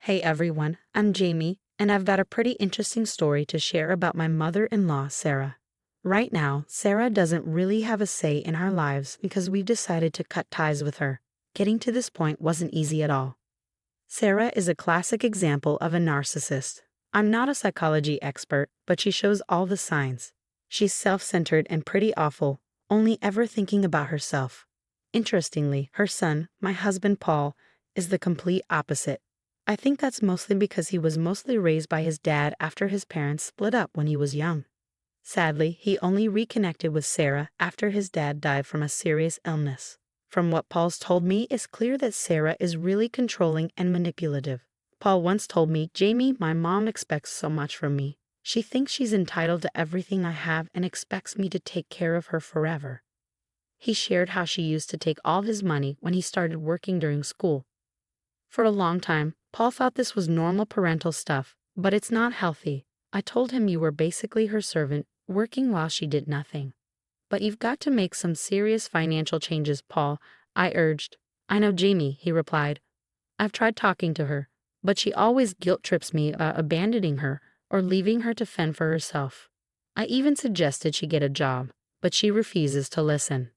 Hey everyone, I'm Jamie, and I've got a pretty interesting story to share about my mother-in-law, Sarah. Right now, Sarah doesn't really have a say in our lives because we've decided to cut ties with her. Getting to this point wasn't easy at all. Sarah is a classic example of a narcissist. I'm not a psychology expert, but she shows all the signs. She's self-centered and pretty awful, only ever thinking about herself. Interestingly, her son, my husband Paul, is the complete opposite. I think that's mostly because he was mostly raised by his dad after his parents split up when he was young. Sadly, he only reconnected with Sarah after his dad died from a serious illness. From what Paul's told me, it's clear that Sarah is really controlling and manipulative. Paul once told me, "Jamie, my mom expects so much from me. She thinks she's entitled to everything I have and expects me to take care of her forever." He shared how she used to take all his money when he started working during school. For a long time, Paul thought this was normal parental stuff, but it's not healthy. "I told him you were basically her servant, working while she did nothing. But you've got to make some serious financial changes, Paul," I urged. "I know, Jamie," he replied. "I've tried talking to her, but she always guilt trips me about abandoning her or leaving her to fend for herself. I even suggested she get a job, but she refuses to listen."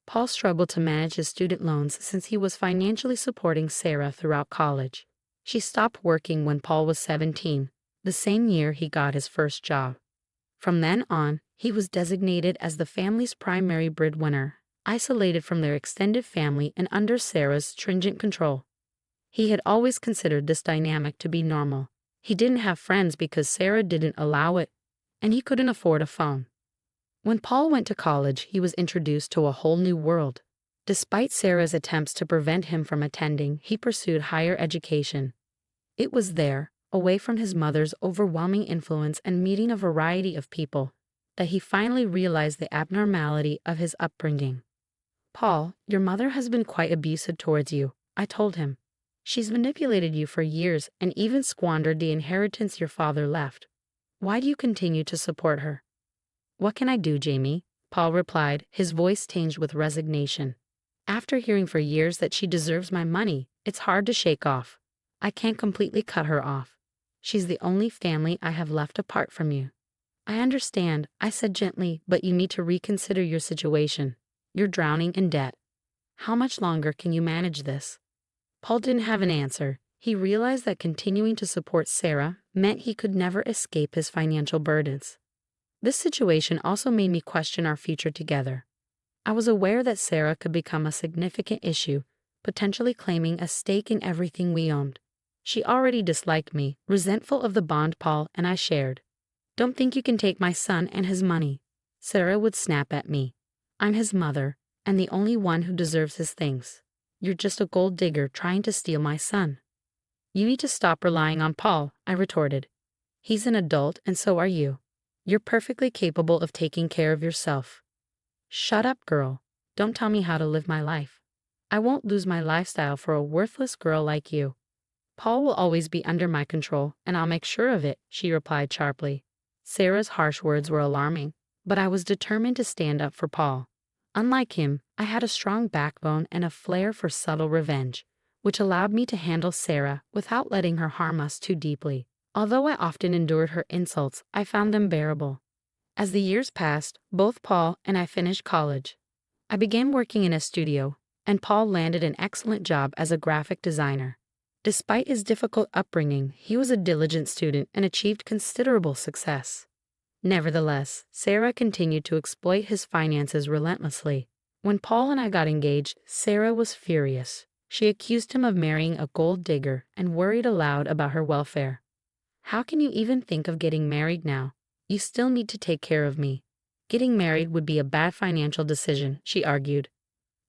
Paul struggled to manage his student loans since he was financially supporting Sarah throughout college. She stopped working when Paul was 17, the same year he got his first job. From then on, he was designated as the family's primary breadwinner, isolated from their extended family and under Sarah's stringent control. He had always considered this dynamic to be normal. He didn't have friends because Sarah didn't allow it, and he couldn't afford a phone. When Paul went to college, he was introduced to a whole new world. Despite Sarah's attempts to prevent him from attending, he pursued higher education. It was there, away from his mother's overwhelming influence and meeting a variety of people, that he finally realized the abnormality of his upbringing. "Paul, your mother has been quite abusive towards you," I told him. "She's manipulated you for years and even squandered the inheritance your father left. Why do you continue to support her?" "What can I do, Jamie?" Paul replied, his voice tinged with resignation. "After hearing for years that she deserves my money, it's hard to shake off. I can't completely cut her off. She's the only family I have left apart from you." "I understand," I said gently, "but you need to reconsider your situation. You're drowning in debt. How much longer can you manage this?" Paul didn't have an answer. He realized that continuing to support Sarah meant he could never escape his financial burdens. This situation also made me question our future together. I was aware that Sarah could become a significant issue, potentially claiming a stake in everything we owned. She already disliked me, resentful of the bond Paul and I shared. "Don't think you can take my son and his money," Sarah would snap at me. "I'm his mother, and the only one who deserves his things. You're just a gold digger trying to steal my son." "You need to stop relying on Paul," I retorted. "He's an adult, and so are you. You're perfectly capable of taking care of yourself." "Shut up, girl. Don't tell me how to live my life. I won't lose my lifestyle for a worthless girl like you." "Paul will always be under my control, and I'll make sure of it," she replied sharply. Sarah's harsh words were alarming, but I was determined to stand up for Paul. Unlike him, I had a strong backbone and a flair for subtle revenge, which allowed me to handle Sarah without letting her harm us too deeply. Although I often endured her insults, I found them bearable. As the years passed, both Paul and I finished college. I began working in a studio, and Paul landed an excellent job as a graphic designer. Despite his difficult upbringing, he was a diligent student and achieved considerable success. Nevertheless, Sarah continued to exploit his finances relentlessly. When Paul and I got engaged, Sarah was furious. She accused him of marrying a gold digger and worried aloud about her welfare. "How can you even think of getting married now? You still need to take care of me. Getting married would be a bad financial decision," she argued.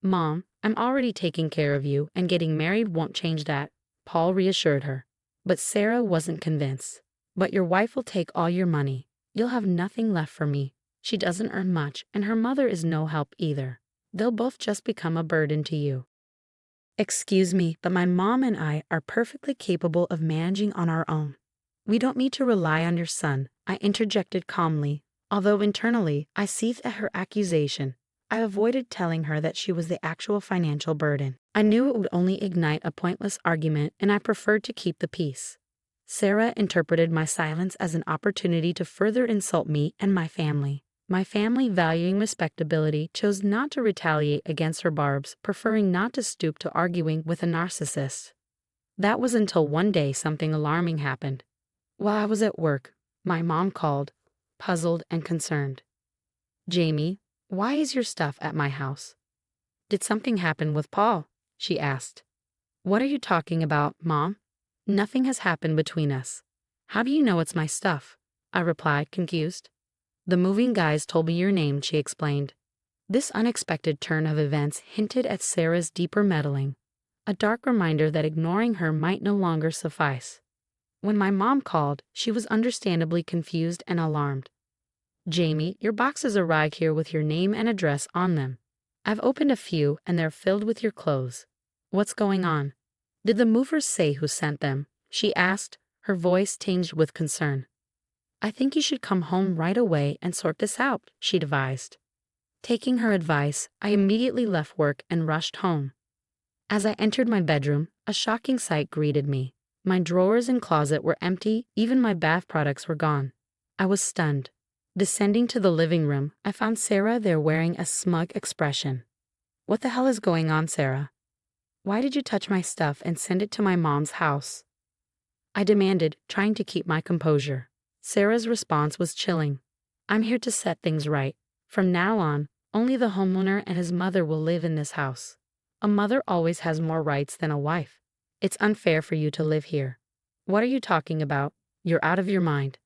"Mom, I'm already taking care of you, and getting married won't change that," Paul reassured her. But Sarah wasn't convinced. "But your wife will take all your money. You'll have nothing left for me. She doesn't earn much, and her mother is no help either. They'll both just become a burden to you." "Excuse me, but my mom and I are perfectly capable of managing on our own. We don't need to rely on your son," I interjected calmly, although internally I seethed at her accusation. I avoided telling her that she was the actual financial burden. I knew it would only ignite a pointless argument, and I preferred to keep the peace. Sarah interpreted my silence as an opportunity to further insult me and my family. My family, valuing respectability, chose not to retaliate against her barbs, preferring not to stoop to arguing with a narcissist. That was until one day something alarming happened. While I was at work, my mom called, puzzled and concerned. "Jamie, why is your stuff at my house?" "Did something happen with Paul?" she asked. "What are you talking about, Mom? Nothing has happened between us." "How do you know it's my stuff?" I replied, confused. "The moving guys told me your name," she explained. This unexpected turn of events hinted at Sarah's deeper meddling, a dark reminder that ignoring her might no longer suffice. When my mom called, she was understandably confused and alarmed. "Jamie, your boxes arrived here with your name and address on them. I've opened a few and they're filled with your clothes. What's going on? Did the movers say who sent them?" she asked, her voice tinged with concern. "I think you should come home right away and sort this out," she advised. Taking her advice, I immediately left work and rushed home. As I entered my bedroom, a shocking sight greeted me. My drawers and closet were empty, even my bath products were gone. I was stunned. Descending to the living room, I found Sarah there wearing a smug expression. "What the hell is going on, Sarah? Why did you touch my stuff and send it to my mom's house?" I demanded, trying to keep my composure. Sarah's response was chilling. "I'm here to set things right. From now on, only the homeowner and his mother will live in this house. A mother always has more rights than a wife. It's unfair for you to live here." "What are you talking about? You're out of your mind."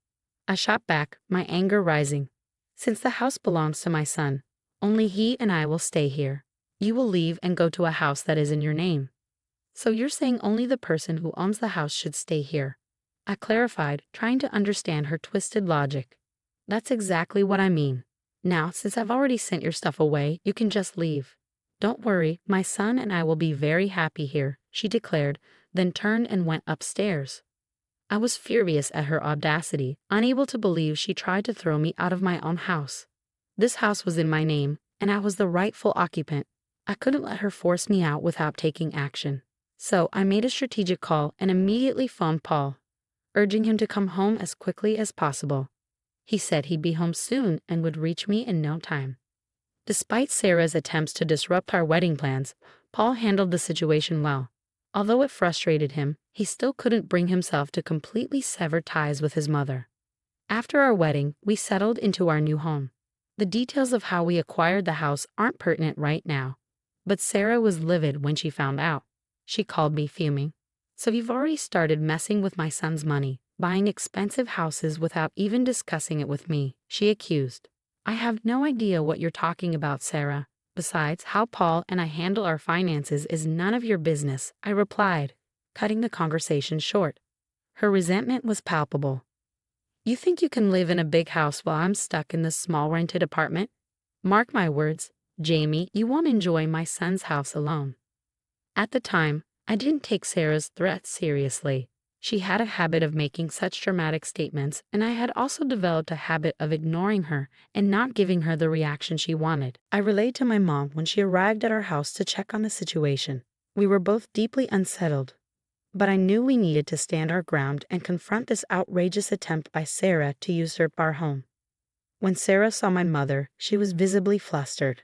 I shot back, my anger rising. "Since the house belongs to my son, only he and I will stay here. You will leave and go to a house that is in your name." "So you're saying only the person who owns the house should stay here?" I clarified, trying to understand her twisted logic. "That's exactly what I mean. Now, since I've already sent your stuff away, you can just leave." "Don't worry, my son and I will be very happy here," she declared, then turned and went upstairs. I was furious at her audacity, unable to believe she tried to throw me out of my own house. This house was in my name, and I was the rightful occupant. I couldn't let her force me out without taking action. So I made a strategic call and immediately phoned Paul, urging him to come home as quickly as possible. He said he'd be home soon and would reach me in no time. Despite Sarah's attempts to disrupt our wedding plans, Paul handled the situation well. Although it frustrated him, he still couldn't bring himself to completely sever ties with his mother. After our wedding, we settled into our new home. The details of how we acquired the house aren't pertinent right now, but Sarah was livid when she found out. She called me fuming. "So you've already started messing with my son's money, buying expensive houses without even discussing it with me," she accused. "I have no idea what you're talking about, Sarah. Besides, how Paul and I handle our finances is none of your business," I replied, cutting the conversation short. Her resentment was palpable. "You think you can live in a big house while I'm stuck in this small rented apartment? Mark my words, Jamie, you won't enjoy my son's house alone." At the time, I didn't take Sarah's threats seriously. She had a habit of making such dramatic statements, and I had also developed a habit of ignoring her and not giving her the reaction she wanted. I relayed to my mom when she arrived at our house to check on the situation. We were both deeply unsettled, but I knew we needed to stand our ground and confront this outrageous attempt by Sarah to usurp our home. When Sarah saw my mother, she was visibly flustered.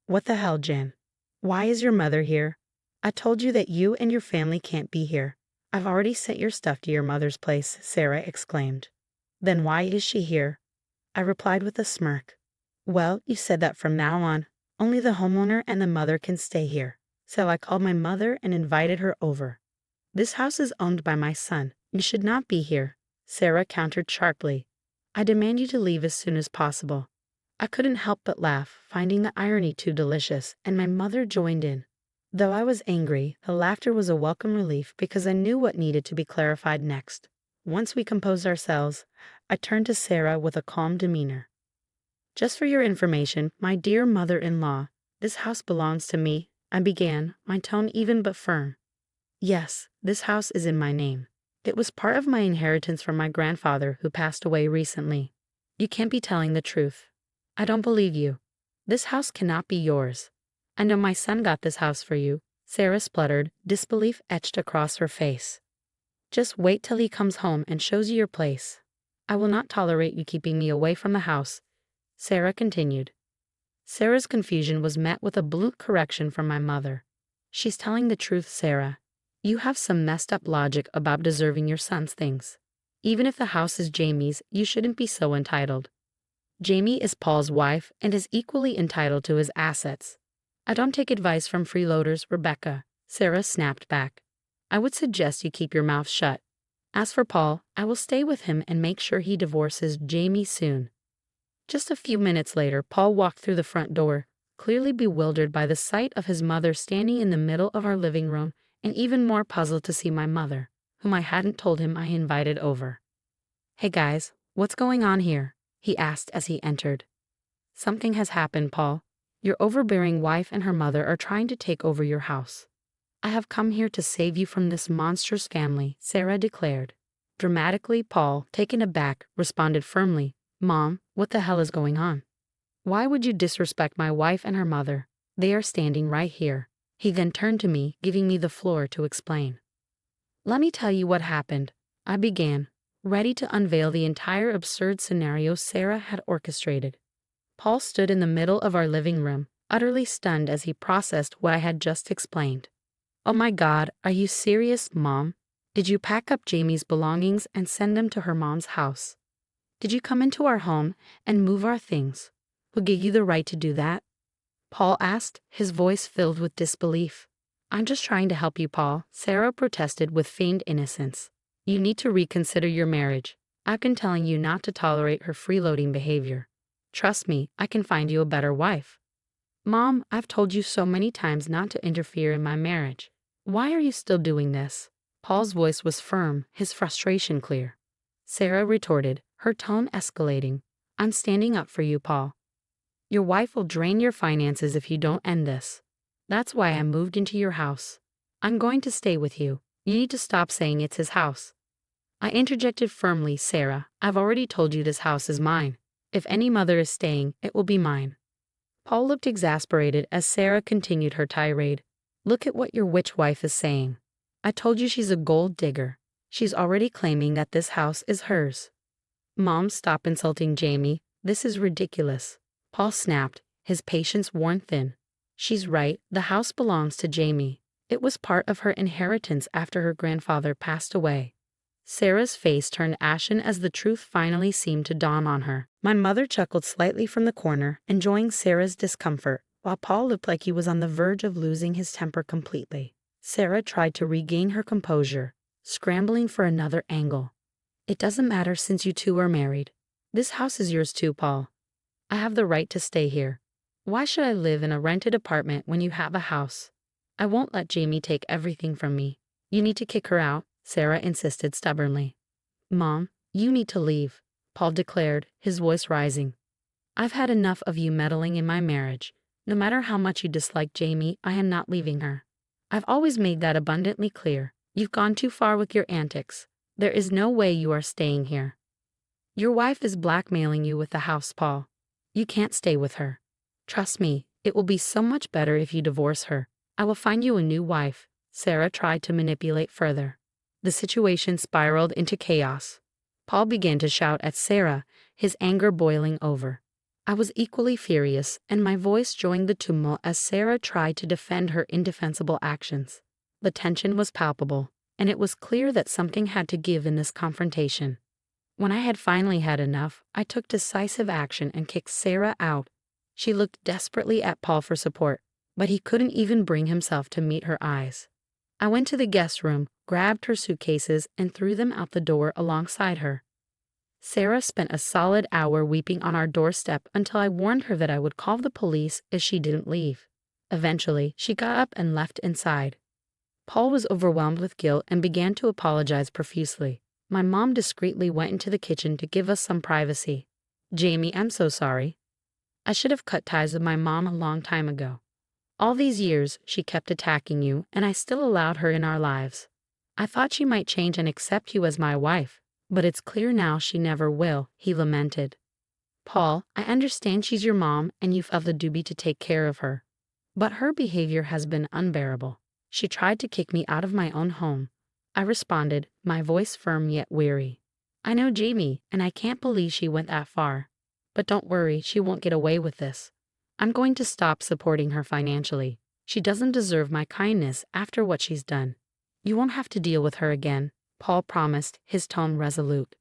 "What the hell, Jen? Why is your mother here? I told you that you and your family can't be here." "I've already sent your stuff to your mother's place," Sarah exclaimed. "Then why is she here?" I replied with a smirk. "Well, you said that from now on, only the homeowner and the mother can stay here. So I called my mother and invited her over. This house is owned by my son. You should not be here," Sarah countered sharply. "I demand you to leave as soon as possible." I couldn't help but laugh, finding the irony too delicious, and my mother joined in. Though I was angry, the laughter was a welcome relief because I knew what needed to be clarified next. Once we composed ourselves, I turned to Sarah with a calm demeanor. "Just for your information, my dear mother-in-law, this house belongs to me," I began, my tone even but firm. "Yes, this house is in my name. It was part of my inheritance from my grandfather who passed away recently." "You can't be telling the truth. I don't believe you." This house cannot be yours. I know my son got this house for you, Sarah spluttered, disbelief etched across her face. Just wait till he comes home and shows you your place. I will not tolerate you keeping me away from the house, Sarah continued. Sarah's confusion was met with a blunt correction from my mother. She's telling the truth, Sarah. You have some messed up logic about deserving your son's things. Even if the house is Jamie's, you shouldn't be so entitled. Jamie is Paul's wife and is equally entitled to his assets. I don't take advice from freeloaders, Rebecca, Sarah snapped back. I would suggest you keep your mouth shut. As for Paul, I will stay with him and make sure he divorces Jamie soon. Just a few minutes later, Paul walked through the front door, clearly bewildered by the sight of his mother standing in the middle of our living room, and even more puzzled to see my mother, whom I hadn't told him I invited over. Hey guys, what's going on here? He asked as he entered. Something has happened, Paul. Your overbearing wife and her mother are trying to take over your house. I have come here to save you from this monstrous family, Sarah declared. Dramatically, Paul, taken aback, responded firmly, Mom, what the hell is going on? Why would you disrespect my wife and her mother? They are standing right here. He then turned to me, giving me the floor to explain. Let me tell you what happened, I began, ready to unveil the entire absurd scenario Sarah had orchestrated. Paul stood in the middle of our living room, utterly stunned as he processed what I had just explained. Oh my God, are you serious, Mom? Did you pack up Jamie's belongings and send them to her mom's house? Did you come into our home and move our things? Who gave you the right to do that? Paul asked, his voice filled with disbelief. I'm just trying to help you, Paul, Sarah protested with feigned innocence. You need to reconsider your marriage. I've been telling you not to tolerate her freeloading behavior. Trust me, I can find you a better wife. Mom, I've told you so many times not to interfere in my marriage. Why are you still doing this? Paul's voice was firm, his frustration clear. Sarah retorted, her tone escalating. I'm standing up for you, Paul. Your wife will drain your finances if you don't end this. That's why I moved into your house. I'm going to stay with you. You need to stop saying it's his house. I interjected firmly, Sarah, I've already told you this house is mine. If any mother is staying, it will be mine. Paul looked exasperated as Sarah continued her tirade. Look at what your witch wife is saying. I told you she's a gold digger. She's already claiming that this house is hers. Mom, stop insulting Jamie. This is ridiculous. Paul snapped, his patience worn thin. She's right, the house belongs to Jamie. It was part of her inheritance after her grandfather passed away. Sarah's face turned ashen as the truth finally seemed to dawn on her. My mother chuckled slightly from the corner, enjoying Sarah's discomfort, while Paul looked like he was on the verge of losing his temper completely. Sarah tried to regain her composure, scrambling for another angle. It doesn't matter since you two are married. This house is yours too, Paul. I have the right to stay here. Why should I live in a rented apartment when you have a house? I won't let Jamie take everything from me. You need to kick her out, Sarah insisted stubbornly. Mom, you need to leave, Paul declared, his voice rising. I've had enough of you meddling in my marriage. No matter how much you dislike Jamie, I am not leaving her. I've always made that abundantly clear. You've gone too far with your antics. There is no way you are staying here. Your wife is blackmailing you with the house, Paul. You can't stay with her. Trust me, it will be so much better if you divorce her. I will find you a new wife. Sarah tried to manipulate further. The situation spiraled into chaos. Paul began to shout at Sarah, his anger boiling over. I was equally furious, and my voice joined the tumult as Sarah tried to defend her indefensible actions. The tension was palpable, and it was clear that something had to give in this confrontation. When I had finally had enough, I took decisive action and kicked Sarah out. She looked desperately at Paul for support, but he couldn't even bring himself to meet her eyes. I went to the guest room, grabbed her suitcases, and threw them out the door alongside her. Sarah spent a solid hour weeping on our doorstep until I warned her that I would call the police if she didn't leave. Eventually, she got up and left inside. Paul was overwhelmed with guilt and began to apologize profusely. My mom discreetly went into the kitchen to give us some privacy. Jamie, I'm so sorry. I should have cut ties with my mom a long time ago. All these years, she kept attacking you, and I still allowed her in our lives. I thought she might change and accept you as my wife, but it's clear now she never will, he lamented. Paul, I understand she's your mom and you felt the duty to take care of her. But her behavior has been unbearable. She tried to kick me out of my own home. I responded, my voice firm yet weary. I know Jamie, and I can't believe she went that far. But don't worry, she won't get away with this. I'm going to stop supporting her financially. She doesn't deserve my kindness after what she's done. You won't have to deal with her again, Paul promised, his tone resolute.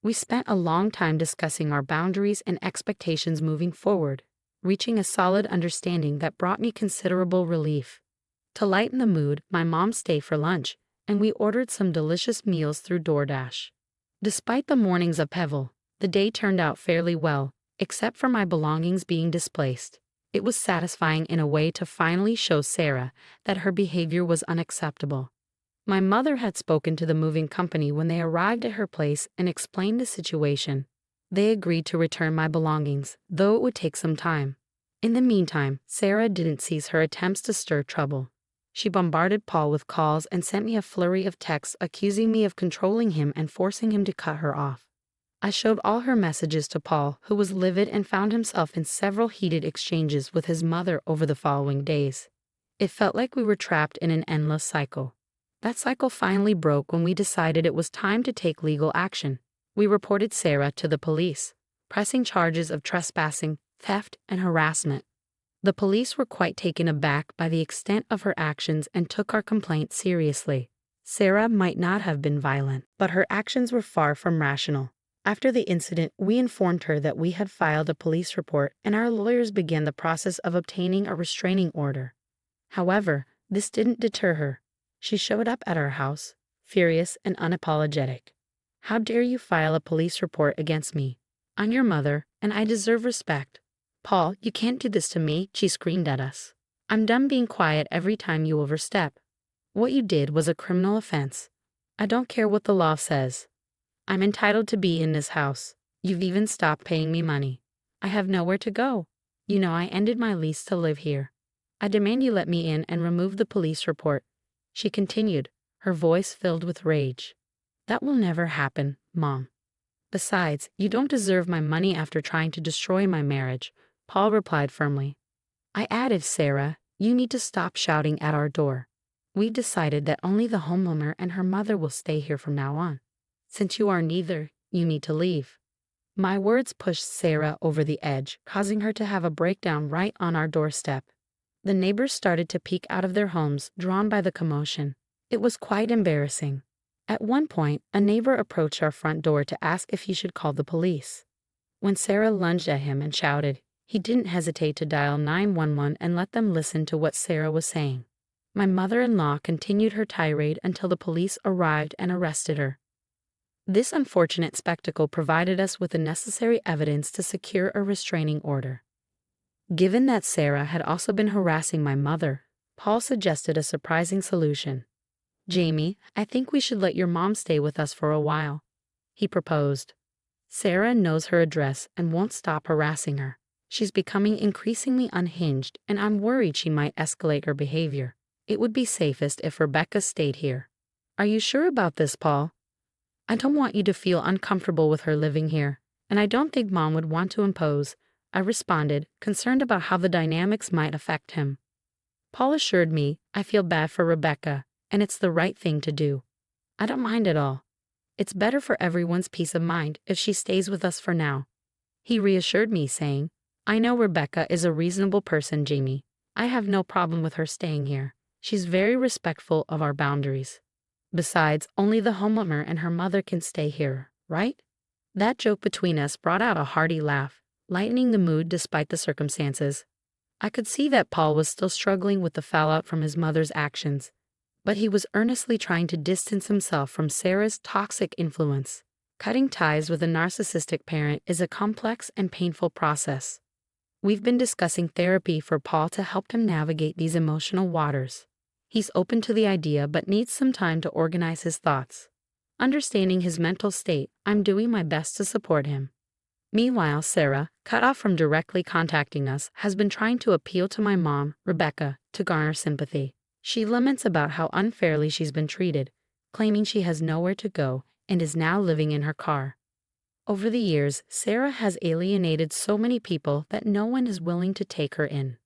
We spent a long time discussing our boundaries and expectations moving forward, reaching a solid understanding that brought me considerable relief. To lighten the mood, my mom stayed for lunch, and we ordered some delicious meals through DoorDash. Despite the morning's upheaval, the day turned out fairly well, except for my belongings being displaced. It was satisfying in a way to finally show Sarah that her behavior was unacceptable. My mother had spoken to the moving company when they arrived at her place and explained the situation. They agreed to return my belongings, though it would take some time. In the meantime, Sarah didn't cease her attempts to stir trouble. She bombarded Paul with calls and sent me a flurry of texts accusing me of controlling him and forcing him to cut her off. I showed all her messages to Paul, who was livid and found himself in several heated exchanges with his mother over the following days. It felt like we were trapped in an endless cycle. That cycle finally broke when we decided it was time to take legal action. We reported Sarah to the police, pressing charges of trespassing, theft, and harassment. The police were quite taken aback by the extent of her actions and took our complaint seriously. Sarah might not have been violent, but her actions were far from rational. After the incident, we informed her that we had filed a police report and our lawyers began the process of obtaining a restraining order. However, this didn't deter her. She showed up at our house, furious and unapologetic. How dare you file a police report against me? I'm your mother, and I deserve respect. Paul, you can't do this to me, she screamed at us. I'm done being quiet every time you overstep. What you did was a criminal offense. I don't care what the law says. I'm entitled to be in this house. You've even stopped paying me money. I have nowhere to go. You know I ended my lease to live here. I demand you let me in and remove the police report. She continued, her voice filled with rage. That will never happen, Mom. Besides, you don't deserve my money after trying to destroy my marriage, Paul replied firmly. I added, Sarah, you need to stop shouting at our door. We decided that only the homeowner and her mother will stay here from now on. Since you are neither, you need to leave. My words pushed Sarah over the edge, causing her to have a breakdown right on our doorstep. The neighbors started to peek out of their homes, drawn by the commotion. It was quite embarrassing. At one point, a neighbor approached our front door to ask if he should call the police. When Sarah lunged at him and shouted, he didn't hesitate to dial 911 and let them listen to what Sarah was saying. My mother-in-law continued her tirade until the police arrived and arrested her. This unfortunate spectacle provided us with the necessary evidence to secure a restraining order. Given that Sarah had also been harassing my mother, Paul suggested a surprising solution. Jamie, I think we should let your mom stay with us for a while, he proposed. Sarah knows her address and won't stop harassing her. She's becoming increasingly unhinged, and I'm worried she might escalate her behavior. It would be safest if Rebecca stayed here. Are you sure about this, Paul? I don't want you to feel uncomfortable with her living here, and I don't think Mom would want to impose, I responded, concerned about how the dynamics might affect him. Paul assured me, I feel bad for Rebecca, and it's the right thing to do. I don't mind at all. It's better for everyone's peace of mind if she stays with us for now. He reassured me, saying, I know Rebecca is a reasonable person, Jamie. I have no problem with her staying here. She's very respectful of our boundaries. Besides, only the homeowner and her mother can stay here, right? That joke between us brought out a hearty laugh, lightening the mood despite the circumstances. I could see that Paul was still struggling with the fallout from his mother's actions, but he was earnestly trying to distance himself from Sarah's toxic influence. Cutting ties with a narcissistic parent is a complex and painful process. We've been discussing therapy for Paul to help him navigate these emotional waters. He's open to the idea but needs some time to organize his thoughts. Understanding his mental state, I'm doing my best to support him. Meanwhile, Sarah, cut off from directly contacting us, has been trying to appeal to my mom, Rebecca, to garner sympathy. She laments about how unfairly she's been treated, claiming she has nowhere to go and is now living in her car. Over the years, Sarah has alienated so many people that no one is willing to take her in.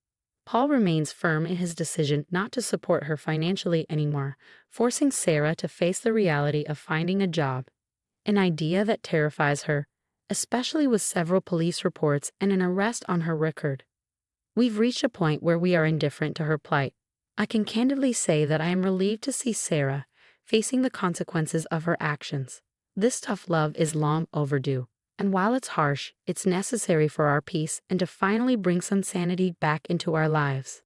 Paul remains firm in his decision not to support her financially anymore, forcing Sarah to face the reality of finding a job, an idea that terrifies her, especially with several police reports and an arrest on her record. We've reached a point where we are indifferent to her plight. I can candidly say that I am relieved to see Sarah facing the consequences of her actions. This tough love is long overdue, and while it's harsh, it's necessary for our peace and to finally bring some sanity back into our lives.